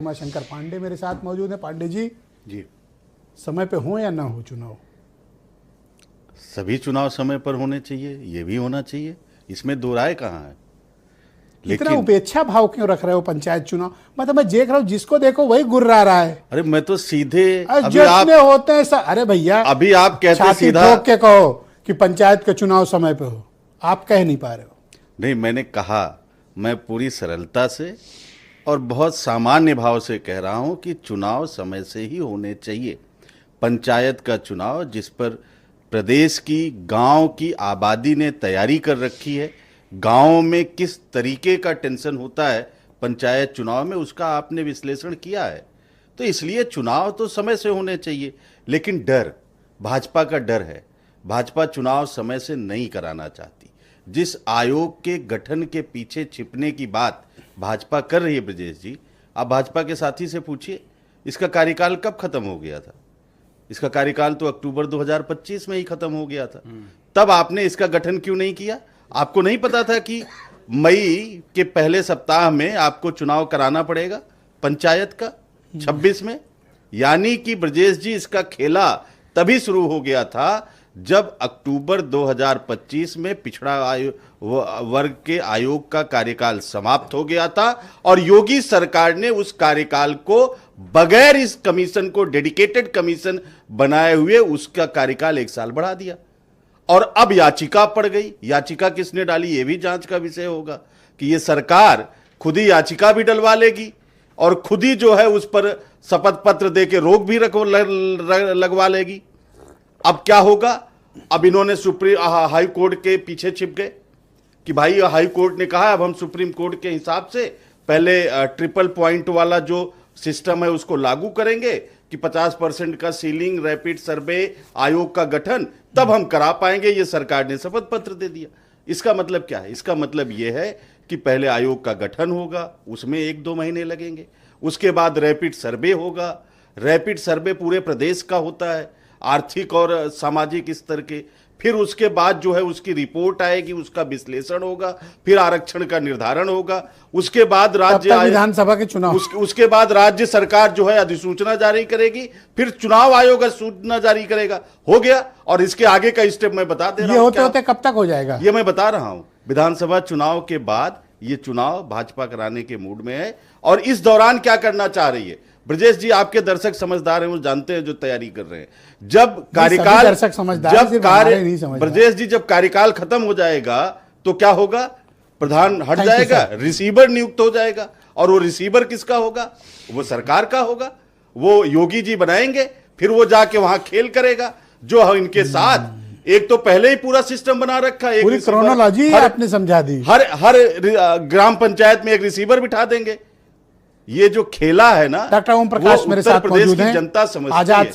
उमाशंकर पांडे मेरे साथ मौजूद हैं। पांडे जी, समय पे हो या ना हो चुनाव? सभी चुनाव समय पर होने चाहिए, ये भी होना चाहिए, इसमें दो राय कहाँ है। इतना उपेक्षा भाव क्यों रख रहे हो पंचायत चुनाव? मतलब मैं देख रहा हूँ जिसको देखो वही गुर्रा रहा है। अरे मैं तो सीधे अभी आप होते हैं अरे भैया, अभी आप कहते सीधा ठोक के कहो कि पंचायत का चुनाव समय पे हो, आप कह नहीं पा रहे हो। नहीं, मैंने कहा, मैं पूरी सरलता से और बहुत सामान्य भाव से कह रहा हूं कि चुनाव समय से ही होने चाहिए। पंचायत का चुनाव जिस पर प्रदेश की गांव की आबादी ने तैयारी कर रखी है, गांव में किस तरीके का टेंशन होता है पंचायत चुनाव में, उसका आपने विश्लेषण किया है। तो इसलिए चुनाव तो समय से होने चाहिए, लेकिन डर, भाजपा का डर है। भाजपा चुनाव समय से नहीं कराना चाहती। जिस आयोग के गठन के पीछे छिपने की बात भाजपा कर रही है, ब्रजेश जी, आप भाजपा के साथी से पूछिए इसका कार्यकाल कब खत्म हो गया था। इसका कार्यकाल तो अक्टूबर 2025 में ही खत्म हो गया था। तब आपने इसका गठन क्यों नहीं किया? आपको नहीं पता था कि मई के पहले सप्ताह में आपको चुनाव कराना पड़ेगा पंचायत का 26 में? यानी कि ब्रजेश जी, इसका खेला तभी शुरू हो गया था जब अक्टूबर 2025 में पिछड़ा वर्ग के आयोग का कार्यकाल समाप्त हो गया था और योगी सरकार ने उस कार्यकाल को बगैर इस कमीशन को डेडिकेटेड कमीशन बनाए हुए उसका कार्यकाल 1 साल बढ़ा दिया। और अब याचिका पड़ गई। याचिका किसने डाली, यह भी जांच का विषय होगा कि यह सरकार खुद ही याचिका भी डलवा लेगी और खुद ही जो है उस पर शपथ पत्र देके रोक भी लगवा लेगी। अब क्या होगा? अब इन्होंने सुप्रीम हाई कोर्ट के पीछे छिप गए कि भाई हाई कोर्ट ने कहा, अब हम सुप्रीम कोर्ट के हिसाब से पहले ट्रिपल पॉइंट वाला जो सिस्टम है उसको लागू करेंगे कि 50% का सीलिंग रैपिड सर्वे आयोग का गठन, तब हम करा पाएंगे। ये सरकार ने शपथ पत्र दे दिया। इसका मतलब क्या है? इसका मतलब यह है कि पहले आयोग का गठन होगा, उसमें 1-2 महीने लगेंगे, उसके बाद रैपिड सर्वे होगा। रैपिड सर्वे पूरे प्रदेश का होता है, आर्थिक और सामाजिक स्तर के। फिर उसके बाद जो है उसकी रिपोर्ट आएगी, उसका विश्लेषण होगा, फिर आरक्षण का निर्धारण होगा, उसके बाद राज्य विधानसभा के चुनाव, उसके बाद राज्य सरकार जो है अधिसूचना जारी करेगी, फिर चुनाव आयोग अधिसूचना जारी करेगा। हो गया। और इसके आगे का स्टेप मैं बता दे रहा हूं। ये होते होते कब तक हो जाएगा ये मैं बता रहा हूं। विधानसभा चुनाव के बाद ये चुनाव भाजपा कराने के मूड में है। और इस दौरान क्या करना चाह रही है ब्रजेश जी, आपके दर्शक समझदार हैं, वो जानते हैं जो तैयारी कर रहे हैं। जब कार्यकाल ब्रजेश जी, जब कार्यकाल खत्म हो जाएगा तो क्या होगा? प्रधान हट जाएगा, रिसीवर नियुक्त हो जाएगा। और वो रिसीवर किसका होगा? वो सरकार का होगा, वो योगी जी बनाएंगे। फिर वो जाके वहां खेल करेगा जो इनके साथ एक तो पहले ही पूरा सिस्टम बना रखा है, पूरी क्रोनोलॉजी आपने समझा दी। हर ग्राम पंचायत में एक रिसीवर बिठा देंगे। ये जो खेला है ना, डॉक्टर ओम प्रकाश मेरे साथ मौजूद हैं। जनता समझती है।